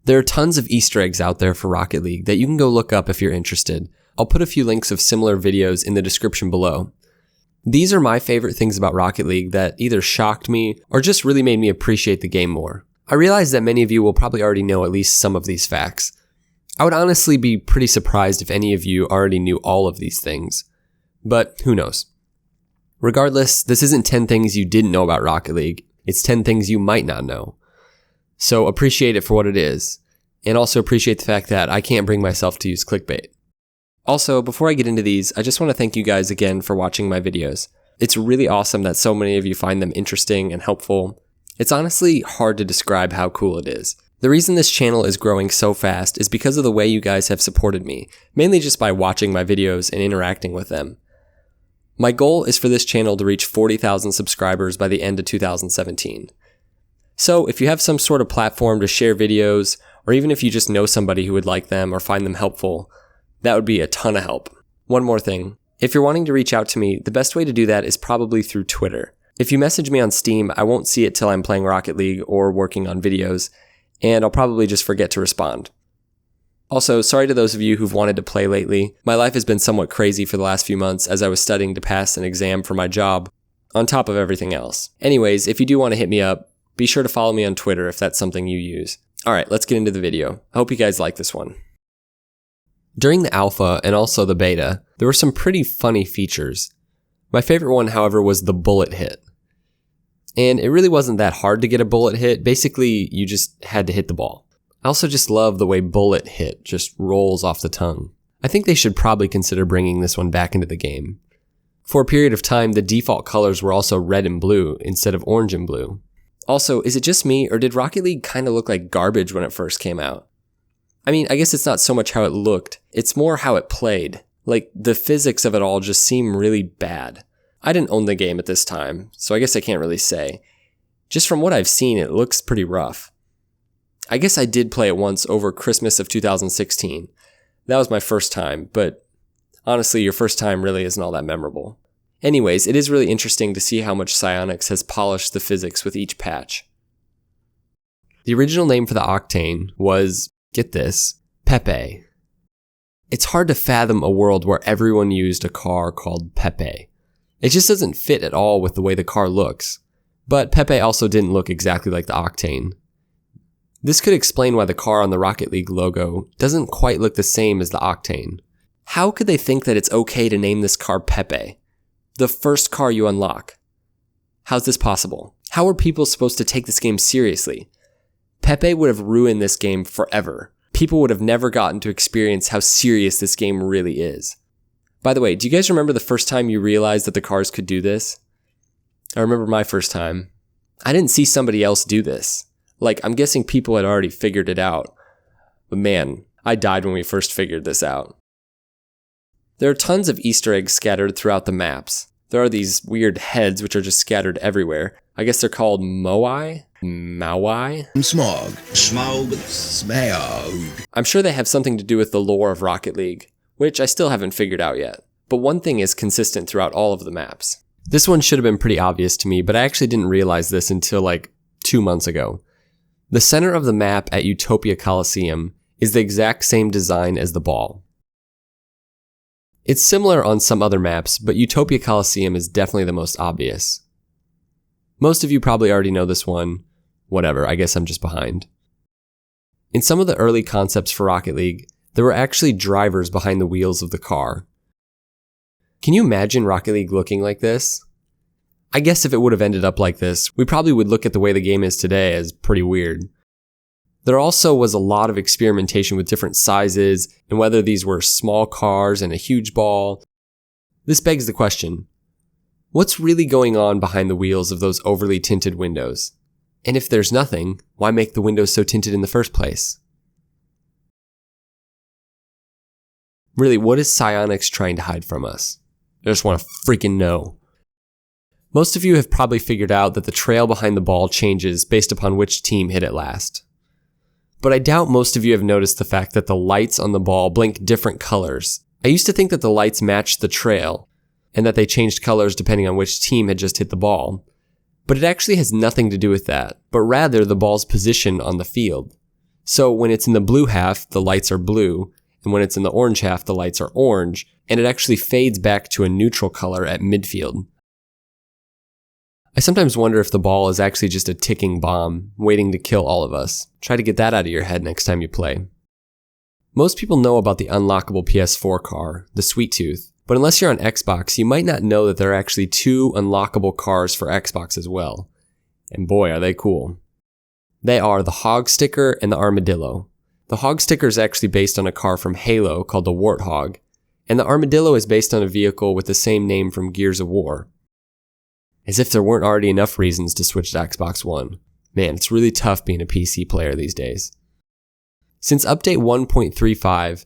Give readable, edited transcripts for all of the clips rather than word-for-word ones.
There are tons of Easter eggs out there for Rocket League that you can go look up if you're interested. I'll put a few links of similar videos in the description below. These are my favorite things about Rocket League that either shocked me or just really made me appreciate the game more. I realize that many of you will probably already know at least some of these facts. I would honestly be pretty surprised if any of you already knew all of these things. But who knows? Regardless, this isn't 10 things you didn't know about Rocket League. It's 10 things you might not know. So appreciate it for what it is, and also appreciate the fact that I can't bring myself to use clickbait. Also, before I get into these, I just want to thank you guys again for watching my videos. It's really awesome that so many of you find them interesting and helpful. It's honestly hard to describe how cool it is. The reason this channel is growing so fast is because of the way you guys have supported me, mainly just by watching my videos and interacting with them. My goal is for this channel to reach 40,000 subscribers by the end of 2017. So if you have some sort of platform to share videos, or even if you just know somebody who would like them or find them helpful, that would be a ton of help. One more thing. If you're wanting to reach out to me, the best way to do that is probably through Twitter. If you message me on Steam, I won't see it till I'm playing Rocket League or working on videos, and I'll probably just forget to respond. Also, sorry to those of you who've wanted to play lately. My life has been somewhat crazy for the last few months as I was studying to pass an exam for my job, on top of everything else. Anyways, if you do want to hit me up, be sure to follow me on Twitter if that's something you use. Alright, let's get into the video. I hope you guys like this one. During the alpha and also the beta, there were some pretty funny features. My favorite one, however, was the bullet hit. And it really wasn't that hard to get a bullet hit. Basically, you just had to hit the ball. I also just love the way bullet hit just rolls off the tongue. I think they should probably consider bringing this one back into the game. For a period of time, the default colors were also red and blue instead of orange and blue. Also, is it just me, or did Rocket League kind of look like garbage when it first came out? I mean, I guess it's not so much how it looked, it's more how it played. Like, the physics of it all just seem really bad. I didn't own the game at this time, so I guess I can't really say. Just from what I've seen, it looks pretty rough. I guess I did play it once over Christmas of 2016. That was my first time, but honestly, your first time really isn't all that memorable. Anyways, it is really interesting to see how much Psyonix has polished the physics with each patch. The original name for the Octane was, get this, Pepe. It's hard to fathom a world where everyone used a car called Pepe. It just doesn't fit at all with the way the car looks. But Pepe also didn't look exactly like the Octane. This could explain why the car on the Rocket League logo doesn't quite look the same as the Octane. How could they think that it's okay to name this car Pepe? The first car you unlock. How's this possible? How are people supposed to take this game seriously? Pepe would have ruined this game forever. People would have never gotten to experience how serious this game really is. By the way, do you guys remember the first time you realized that the cars could do this? I remember my first time. I didn't see somebody else do this. Like, I'm guessing people had already figured it out. But man, I died when we first figured this out. There are tons of Easter eggs scattered throughout the maps. There are these weird heads which are just scattered everywhere. I guess they're called Moai? Maui? Smog. Smog. I'm sure they have something to do with the lore of Rocket League, which I still haven't figured out yet. But one thing is consistent throughout all of the maps. This one should have been pretty obvious to me, but I actually didn't realize this until like 2 months ago. The center of the map at Utopia Coliseum is the exact same design as the ball. It's similar on some other maps, but Utopia Coliseum is definitely the most obvious. Most of you probably already know this one. Whatever, I guess I'm just behind. In some of the early concepts for Rocket League, there were actually drivers behind the wheels of the car. Can you imagine Rocket League looking like this? I guess if it would have ended up like this, we probably would look at the way the game is today as pretty weird. There also was a lot of experimentation with different sizes and whether these were small cars and a huge ball. This begs the question, what's really going on behind the wheels of those overly tinted windows? And if there's nothing, why make the windows so tinted in the first place? Really, what is Psyonix trying to hide from us? I just want to freaking know. Most of you have probably figured out that the trail behind the ball changes based upon which team hit it last. But I doubt most of you have noticed the fact that the lights on the ball blink different colors. I used to think that the lights matched the trail, and that they changed colors depending on which team had just hit the ball. But it actually has nothing to do with that, but rather the ball's position on the field. So when it's in the blue half, the lights are blue, and when it's in the orange half, the lights are orange, and it actually fades back to a neutral color at midfield. I sometimes wonder if the ball is actually just a ticking bomb, waiting to kill all of us. Try to get that out of your head next time you play. Most people know about the unlockable PS4 car, the Sweet Tooth, but unless you're on Xbox, you might not know that there are actually 2 unlockable cars for Xbox as well. And boy, are they cool. They are the Hog Sticker and the Armadillo. The Hog Sticker is actually based on a car from Halo called the Warthog, and the Armadillo is based on a vehicle with the same name from Gears of War. As if there weren't already enough reasons to switch to Xbox One. Man, it's really tough being a PC player these days. Since update 1.35,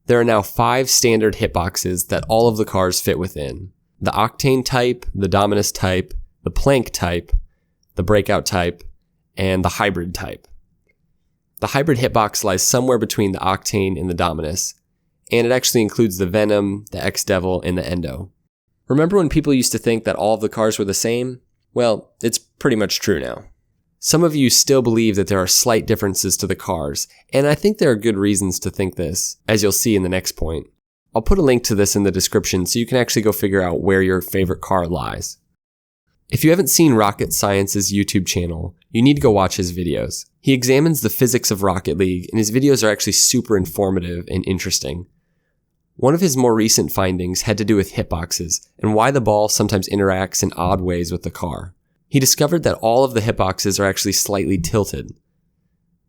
there are now 5 standard hitboxes that all of the cars fit within. The Octane type, the Dominus type, the Plank type, the Breakout type, and the Hybrid type. The Hybrid hitbox lies somewhere between the Octane and the Dominus, and it actually includes the Venom, the X-Devil, and the Endo. Remember when people used to think that all of the cars were the same? Well, it's pretty much true now. Some of you still believe that there are slight differences to the cars, and I think there are good reasons to think this, as you'll see in the next point. I'll put a link to this in the description so you can actually go figure out where your favorite car lies. If you haven't seen Rocket Science's YouTube channel, you need to go watch his videos. He examines the physics of Rocket League, and his videos are actually super informative and interesting. One of his more recent findings had to do with hitboxes and why the ball sometimes interacts in odd ways with the car. He discovered that all of the hitboxes are actually slightly tilted.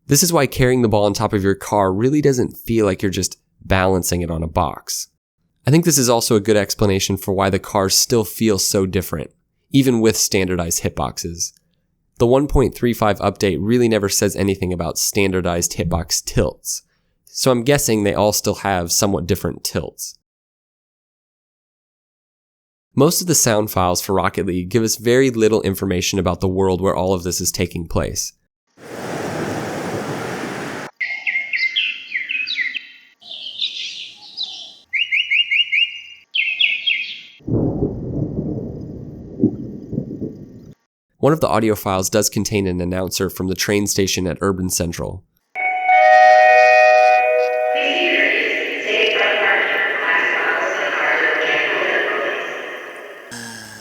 This is why carrying the ball on top of your car really doesn't feel like you're just balancing it on a box. I think this is also a good explanation for why the cars still feel so different, even with standardized hitboxes. The 1.35 update really never says anything about standardized hitbox tilts, so I'm guessing they all still have somewhat different tilts. Most of the sound files for Rocket League give us very little information about the world where all of this is taking place. One of the audio files does contain an announcer from the train station at Urban Central.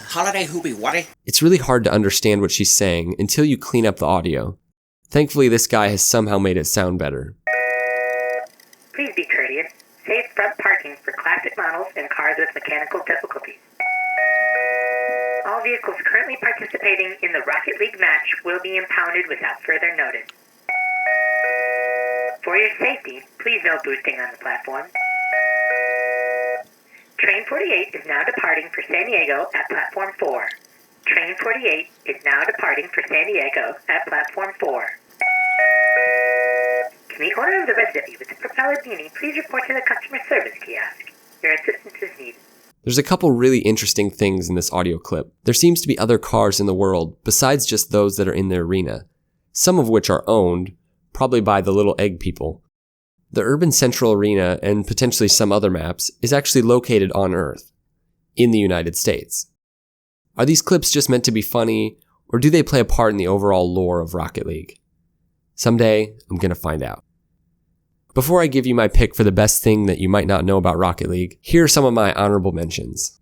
Holiday hoopy waddy. It's really hard to understand what she's saying until you clean up the audio. Thankfully, this guy has somehow made it sound better. Please be courteous. Save front parking for classic models and cars with mechanical difficulties. All vehicles currently participating in the Rocket League match will be impounded without further notice. For your safety, please no boosting on the platform. Train 48 is now departing for San Diego at Platform 4. Train 48 is now departing for San Diego at Platform 4. Can the owner of the red Zippy with the propeller beanie please report to the customer service kiosk? Your assistance is needed. There's a couple really interesting things in this audio clip. There seems to be other cars in the world besides just those that are in the arena, some of which are owned, probably by the Little Egg people. The Urban Central Arena, and potentially some other maps, is actually located on Earth, in the United States. Are these clips just meant to be funny, or do they play a part in the overall lore of Rocket League? Someday, I'm gonna find out. Before I give you my pick for the best thing that you might not know about Rocket League, here are some of my honorable mentions.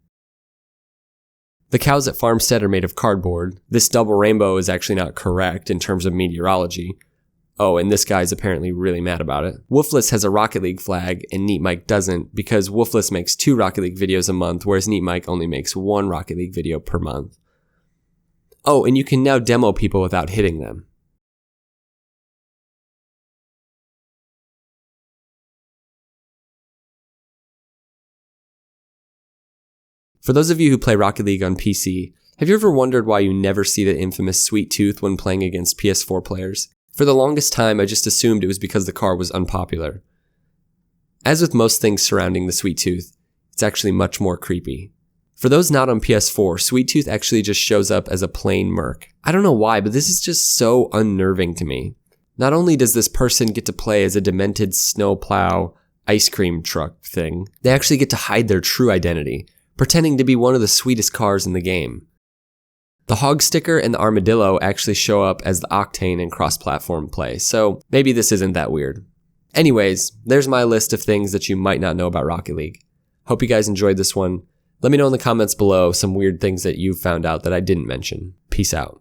The cows at Farmstead are made of cardboard. This double rainbow is actually not correct in terms of meteorology. Oh, and this guy's apparently really mad about it. Woofless has a Rocket League flag, and Neat Mike doesn't, because Woofless makes 2 Rocket League videos a month, whereas Neat Mike only makes 1 Rocket League video per month. Oh, and you can now demo people without hitting them. For those of you who play Rocket League on PC, have you ever wondered why you never see the infamous Sweet Tooth when playing against PS4 players? For the longest time, I just assumed it was because the car was unpopular. As with most things surrounding the Sweet Tooth, it's actually much more creepy. For those not on PS4, Sweet Tooth actually just shows up as a plain merc. I don't know why, but this is just so unnerving to me. Not only does this person get to play as a demented snowplow ice cream truck thing, they actually get to hide their true identity, pretending to be one of the sweetest cars in the game. The hog sticker and the armadillo actually show up as the octane in cross-platform play, so maybe this isn't that weird. Anyways, there's my list of things that you might not know about Rocket League. Hope you guys enjoyed this one. Let me know in the comments below some weird things that you've found out that I didn't mention. Peace out.